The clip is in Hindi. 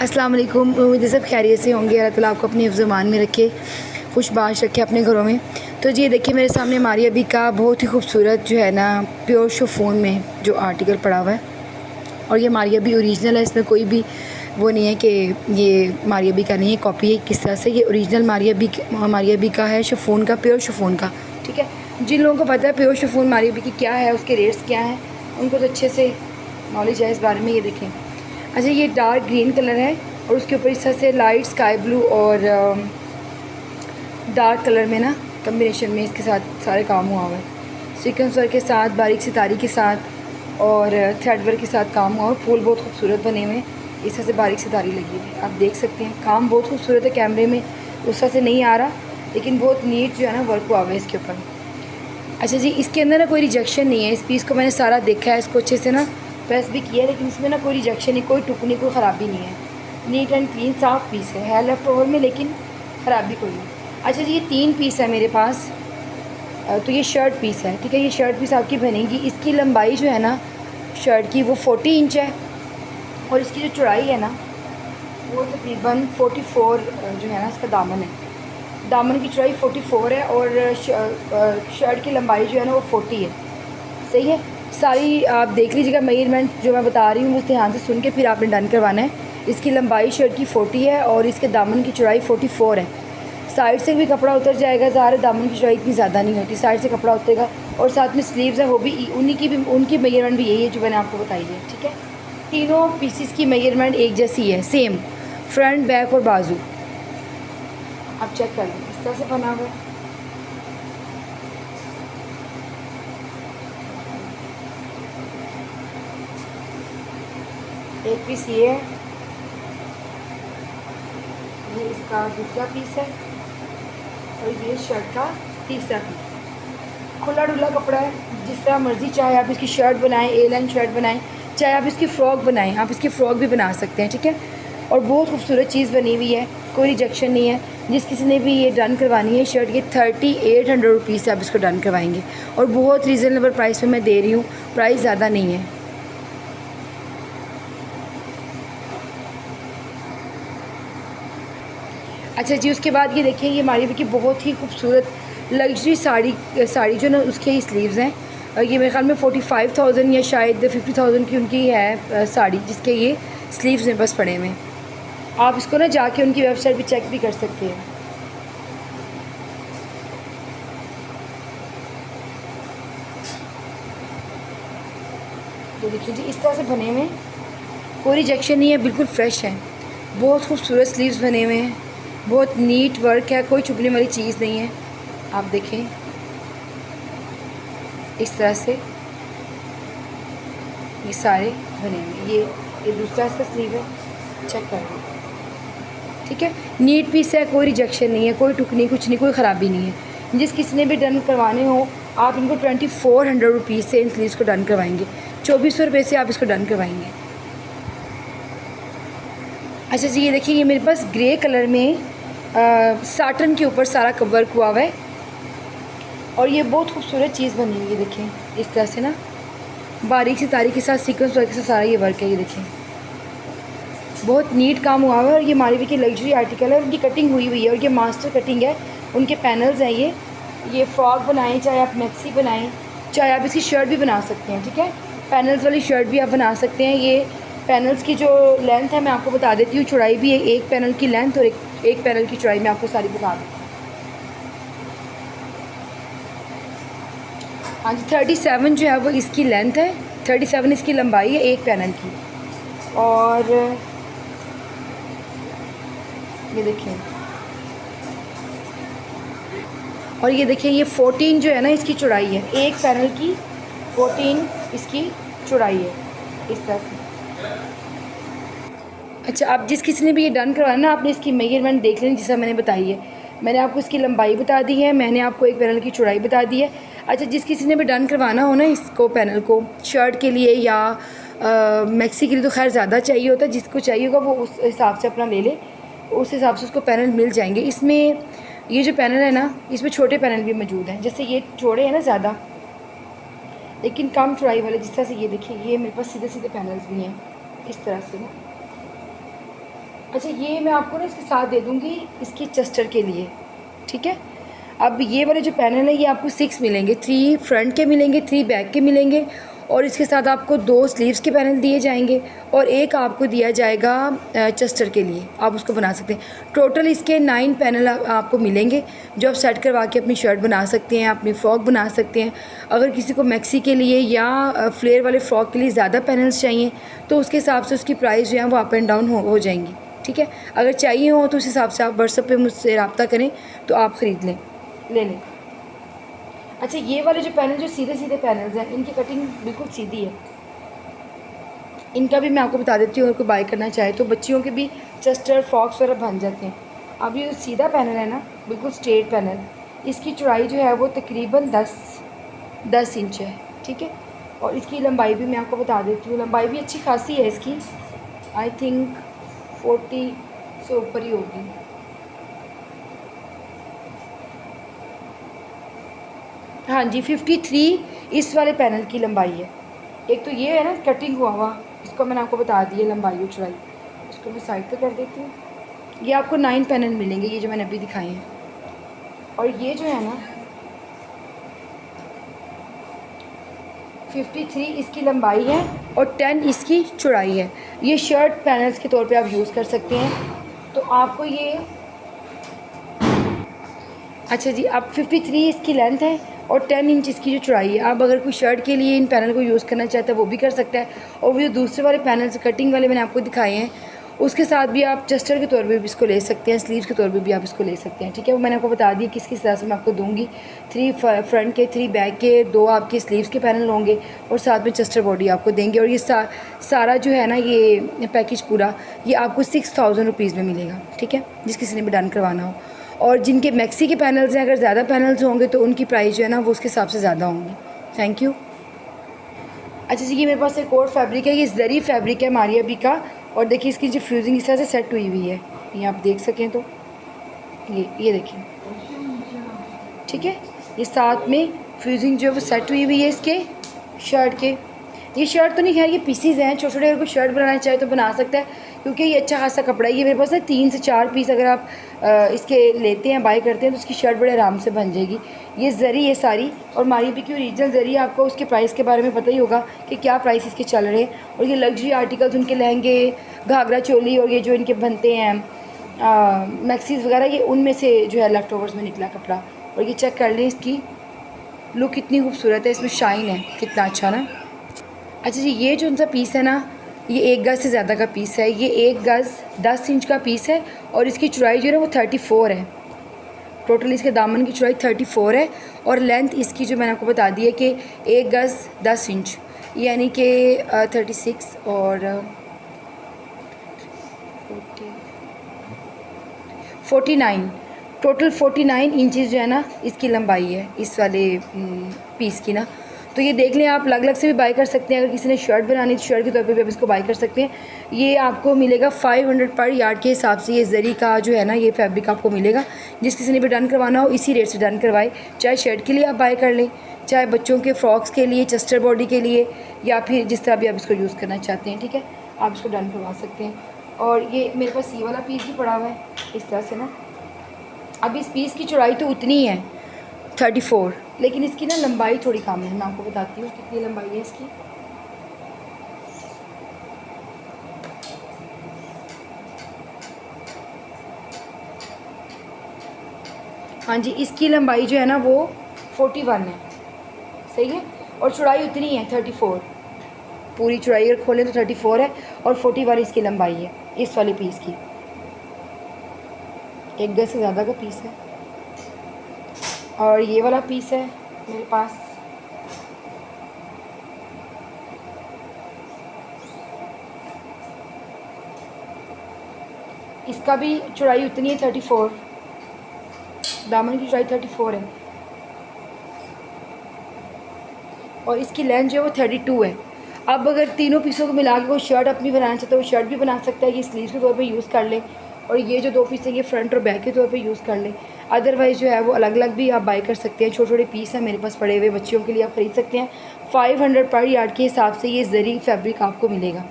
अस्सलाम वालेकुम। उम्मीद है सब खैरियत से होंगे। अल्लाह ताला आपको अपने हिफ्ज़-ए-मान में रखे, खुशबाश रखे अपने घरों में। तो जी देखिए मेरे सामने मारिया बी का बहुत ही खूबसूरत जो है ना प्योर शिफॉन में जो आर्टिकल पड़ा हुआ है, और ये मारिया बी ओरिजिनल है। इसमें कोई भी वो नहीं है कि ये मारिया बी का नहीं है, कॉपी है। किस तरह से ये ओरिजिनल मारिया बी का है, शिफॉन का, प्योर शिफॉन का। ठीक है, जिन लोगों को पता है प्योर शिफॉन मारिया बी की क्या है, उसके रेट्स क्या हैं, उनको तो अच्छे से नॉलेज है इस बारे में। ये देखें, अच्छा ये डार्क ग्रीन कलर है और उसके ऊपर इस तरह से लाइट स्काई ब्लू और डार्क कलर में ना कम्बिनेशन में इसके साथ सारे काम हुआ हुआ है। सीक्वेंस वर्क के साथ, बारीक सितारी के साथ और थ्रेड वर्क के साथ काम हुआ, और फूल बहुत खूबसूरत बने हुए हैं। इस तरह से बारीक सितारी लगी हुई है, आप देख सकते हैं। काम बहुत खूबसूरत है, कैमरे में उस तरह से नहीं आ रहा, लेकिन बहुत नीट जो है ना वर्क हुआ हुआ है इसके ऊपर। अच्छा जी, इसके अंदर ना कोई रिजेक्शन नहीं है। इस पीस को मैंने सारा देखा है, इसको अच्छे से ना प्रेस भी किया है, लेकिन इसमें ना कोई रिजेक्शन नहीं, कोई टुकनी, कोई ख़राबी नहीं है। नीट एंड क्लीन साफ़ पीस है लेफ़्ट ओवर में, लेकिन ख़राबी कोई नहीं। अच्छा जी, ये 3 पीस है मेरे पास। तो ये शर्ट पीस है, ठीक है। ये शर्ट पीस आपकी बनेगी। इसकी लंबाई जो है ना शर्ट की वो 40 इंच है, और इसकी जो चौड़ाई है ना वो तकरीबन 44 जो है ना इसका दामन है। दामन की चौड़ाई 44 है, और शर्ट की लंबाई जो है ना वो 40 है। सही है। सारी आप देख लीजिएगा, मेजरमेंट जो मैं बता रही हूँ उस ध्यान से सुन के फिर आपने डन करवाना है। इसकी लंबाई शर्ट की 40 है और इसके दामन की चौड़ाई 44 है। साइड से भी कपड़ा उतर जाएगा, ज़ाहिर है दामन की चौड़ाई इतनी ज़्यादा नहीं होती, साइड से कपड़ा उतरेगा। और साथ में स्लीव्स हैं, वो भी उनकी मेजरमेंट भी यही है जो मैंने आपको बताई है। ठीक है, तीनों पीसीस की मेजरमेंट एक जैसी है, सेम, फ्रंट, बैक और बाजू। आप चेक कर लें, इस तरह से बना हुआ है। एक पीस ये है, ये इसका दूसरा पीस है, और ये शर्ट का तीसरा पीस। खुला डुला कपड़ा है, जिस तरह मर्ज़ी, चाहे आप इसकी शर्ट बनाएं, ए लाइन शर्ट बनाएं, चाहे आप इसकी फ़्रॉक बनाएं, आप इसकी फ़्रॉक भी बना सकते हैं। ठीक है, और बहुत खूबसूरत चीज़ बनी हुई है, कोई रिजेक्शन नहीं है। जिस किसी ने भी ये डन करवानी है शर्ट, ये 3800 रुपीज़ से आप इसको डन करवाएंगे, और बहुत रीज़नेबल प्राइस में मैं दे रही हूँ, प्राइस ज़्यादा नहीं है। अच्छा जी, उसके बाद ये देखिए, ये मारिया बी की बहुत ही खूबसूरत लग्जरी साड़ी जो ना उसके ही स्लीव्स हैं, और ये मेरे ख्याल में 45,000 या शायद 50,000 की उनकी है साड़ी, जिसके ये स्लीव्स में बस पड़े हुए हैं। आप इसको ना जाके उनकी वेबसाइट पे चेक भी कर सकते हैं। ये देखिए जी, इस तरह से बने हुए हैं, कोई रिजेक्शन नहीं है, बिल्कुल फ्रेश है। बहुत खूबसूरत स्लीव्स बने हुए हैं, बहुत नीट वर्क है, कोई चुभने वाली चीज़ नहीं है। आप देखें इस तरह से ये सारे बने हुए। ये दूसरा इसका स्लीव है, चेक कर लो। ठीक है, नीट पीस है, कोई रिजेक्शन नहीं है, कोई टुकनी, कुछ नहीं, कोई ख़राबी नहीं है। जिस किसी ने भी डन करवाने हो, आप इनको 2400 रुपीज़ से इन स्लीव्स को डन करवाएंगे, 2400 रुपये से आप इसको डन करवाएंगे। अच्छा जी, ये देखिए, ये मेरे पास ग्रे कलर में साटन के ऊपर सारा वर्क हुआ हुआ है, और ये बहुत खूबसूरत चीज़ बनी हुई है। देखें इस तरह से ना बारीक सी तारीख के साथ सीक्वेंस वर्क के साथ सारा ये वर्क है। ये देखें, बहुत नीट काम हुआ हुआ है, और ये मारिया बी की लग्जरी आर्टिकल है। उनकी कटिंग हुई हुई है, और ये मास्टर कटिंग है, उनके पैनल्स हैं। ये फ्रॉक बनाएं, चाहे आप मैक्सी बनाएं, चाहे आप इसकी शर्ट भी बना सकते हैं। ठीक है, पैनल्स वाली शर्ट भी आप बना सकते हैं। ये पैनल्स की जो लेंथ है मैं आपको बता देती हूँ, चौड़ाई भी है, एक पैनल की लेंथ और एक पैनल की चौड़ाई मैं आपको सारी बता दूँ। हाँ जी, 37 जो है वो इसकी लेंथ है, 37 इसकी लंबाई है एक पैनल की। और ये देखिए, और ये देखिए, ये 14 जो है ना इसकी चौड़ाई है, एक पैनल की 14 इसकी चौड़ाई है, इस तरह से। अच्छा, आप जिस किसी ने भी ये डन करवाना ना, आपने इसकी मेजरमेंट देख लेनी जैसा मैंने बताई है। मैंने आपको इसकी लंबाई बता दी है, मैंने आपको एक पैनल की चौड़ाई बता दी है। अच्छा, जिस किसी ने भी डन करवाना हो ना इसको, पैनल को, शर्ट के लिए या मैक्सी के लिए तो खैर ज़्यादा चाहिए होता है, जिसको चाहिए होगा वो उस हिसाब से अपना ले ले, उस हिसाब से उसको पैनल मिल जाएंगे। इसमें ये जो पैनल है ना, इसमें छोटे पैनल भी मौजूद हैं, जैसे ये चौड़े हैं ना ज़्यादा, लेकिन कम चौड़ाई वाले। जिस तरह से ये देखिए, ये मेरे पास सीधे सीधे पैनल्स भी हैं इस तरह से ना, अच्छा, ये मैं आपको ना इसके साथ दे दूँगी इसकी चस्टर के लिए, ठीक है। अब ये वाले जो पैनल है ये आपको 6 मिलेंगे, 3 फ्रंट के मिलेंगे, 3 बैक के मिलेंगे और इसके साथ आपको 2 स्लीव्स के पैनल दिए जाएंगे और एक आपको दिया जाएगा चस्टर के लिए, आप उसको बना सकते हैं। टोटल इसके 9 पैनल आपको मिलेंगे जो आप सेट करवा के अपनी शर्ट बना सकते हैं, अपनी फ़्रॉक बना सकते हैं। अगर किसी को मैक्सी के लिए या फ्लेयर वाले फ़्रॉक के लिए ज़्यादा पैनल्स चाहिए तो उसके हिसाब से उसकी प्राइस जो है वो अप एंड डाउन हो जाएंगी, ठीक है। अगर चाहिए हो तो उस हिसाब से आप व्हाट्सएप पे मुझसे रब्ता करें तो आप ख़रीद ले लें। अच्छा, ये वाले जो पैनल जो सीधे सीधे पैनल्स हैं इनकी कटिंग बिल्कुल सीधी है। इनका भी मैं आपको बता देती हूँ, अगर कोई बाय करना चाहे तो बच्चियों के भी चस्टर फ्रॉक्स वगैरह बन जाते हैं। अब ये जो सीधा पैनल है ना, बिल्कुल स्ट्रेट पैनल, इसकी चौड़ाई जो है वो तकरीबन 10 इंच है, ठीक है। और इसकी लंबाई भी मैं आपको बता देती हूँ, लंबाई भी अच्छी खासी है इसकी, आई थिंक 40 से ऊपर ही होगी। हाँ जी, 53 इस वाले पैनल की लंबाई है। एक तो ये है ना कटिंग हुआ, इसको मैंने आपको बता दी है लंबाई और चौड़ाई। इसको मैं साइड पे कर देती हूँ। ये आपको 9 पैनल मिलेंगे, ये जो मैंने अभी दिखाए हैं। और ये जो है ना 53 इसकी लंबाई है और 10 इसकी चौड़ाई है। ये शर्ट पैनल्स के तौर पे आप यूज़ कर सकते हैं। तो आपको ये, अच्छा जी, अब 53 इसकी लेंथ है और 10 इंच इसकी जो चौड़ाई है। आप अगर कोई शर्ट के लिए इन पैनल को यूज़ करना चाहता है वो भी कर सकता है। और वो जो दूसरे वाले पैनल्स कटिंग वाले मैंने आपको दिखाए हैं उसके साथ भी आप चस्टर के तौर पे भी इसको ले सकते हैं, स्लीव्स के तौर पे भी आप इसको ले सकते हैं, ठीक है। वो मैंने आपको बता दिया किस किस तरह से मैं आपको दूंगी। 3 फ्रंट के, 3 बैक के, 2 आपके स्लीव्स के पैनल होंगे और साथ में चस्टर बॉडी आपको देंगे। और ये सारा जो है ना ये पैकेज पूरा ये आपको 6000 रुपीज़ में मिलेगा, ठीक है, जिस किसी ने भी डन करवाना हो। और जिनके मैक्सी के पैनल्स हैं, अगर ज़्यादा पैनल्स होंगे तो उनकी प्राइस जो है ना वो उसके हिसाब से ज़्यादा होंगी। Thank you. अच्छा जी, ये मेरे पास एक और फैब्रिक है, ये जरी फैब्रिक है मारिया बी का। और देखिए इसकी जो फ्यूजिंग इस तरह से सेट हुई हुई है, ये आप देख सकें तो ये देखिए, ठीक है। ये साथ में फ्यूजिंग जो है वो सेट हुई हुई है इसके शर्ट के। ये शर्ट तो नहीं, खैर ये पीसीज हैं, छोटे छोटे। अगर कोई शर्ट बनाना चाहे तो बना सकता है क्योंकि ये अच्छा खासा कपड़ा है। ये मेरे पास है 3 से 4 पीस अगर आप इसके लेते हैं, बाय करते हैं तो उसकी शर्ट बड़े आराम से बन जाएगी। ये ज़री है सारी, और मारी भी की ओरिजिनल ज़री। आपको उसके प्राइस के बारे में पता ही होगा कि क्या प्राइस इसके चल रहे हैं। और ये लग्जरी आर्टिकल्स, उनके लहंगे, घाघरा चोली और ये जो इनके बनते हैं मैक्सीज वगैरह, ये उनमें से जो है लेफ़्ट ओवर्स में निकला कपड़ा। और ये चेक कर लें, इसकी लुक कितनी खूबसूरत है, इसमें शाइन है कितना अच्छा ना। अच्छा जी, ये जो उनका पीस है ना, ये 1 गज़ से ज़्यादा का पीस है। ये 1 गज़ 10 इंच का पीस है और इसकी चौड़ाई जो है वो 34 है। टोटल इसके दामन की चौड़ाई 34 है और लेंथ इसकी जो मैंने आपको बता दी है कि 1 गज़ 10 इंच, यानी कि 36 और 49, टोटल 49 इंचज़ जो है ना इसकी लंबाई है इस वाले पीस की ना। तो ये देख लें, आप अलग अलग से भी बाय कर सकते हैं। अगर किसी ने शर्ट बनानी तो शर्ट के तौर पे भी आप इसको बाय कर सकते हैं। ये आपको मिलेगा 500 पर यार्ड के हिसाब से। ये जरी का जो है ना ये फैब्रिक आपको मिलेगा। जिस किसी ने भी डन करवाना हो इसी रेट से डन करवाए, चाहे शर्ट के लिए आप बाय कर लें, चाहे बच्चों के फ्रॉक्स के लिए, चस्टर बॉडी के लिए, या फिर जिस तरह भी आप इसको यूज़ करना चाहते हैं, ठीक है, आप इसको डन करवा सकते हैं। और ये मेरे पास ये वाला पीस भी पड़ा हुआ है इस तरह से ना। अब इस पीस की चौड़ाई तो उतनी है 34, लेकिन इसकी ना लंबाई थोड़ी कम है। मैं आपको बताती हूँ कितनी लंबाई है इसकी। हाँ जी, इसकी लंबाई जो है ना वो 41 है, सही है। और चौड़ाई उतनी है 34, पूरी चौड़ाई अगर खोलें तो 34 है और 41 इसकी लंबाई है इस वाली पीस की। 1 गज से ज़्यादा का पीस है। और ये वाला पीस है मेरे पास, इसका भी चौड़ाई उतनी है 34, दामन की चौड़ाई 34 है और इसकी लेंथ जो है वो 32 है। अब अगर तीनों पीसों को मिला के कोई शर्ट अपनी बनाना चाहता है वो शर्ट भी बना सकता है। ये स्लीव्स के तौर पे यूज़ कर ले और ये जो 2 पीस है ये फ्रंट और बैक के तौर पे यूज़ कर ले। अदरवाइज़ जो है वो अलग अलग भी आप बाय कर सकते हैं। छोटे छोटे पीस हैं मेरे पास पड़े हुए, बच्चियों के लिए आप ख़रीद सकते हैं। 500 पर यार्ड के हिसाब से ये ज़री फैब्रिक आपको मिलेगा।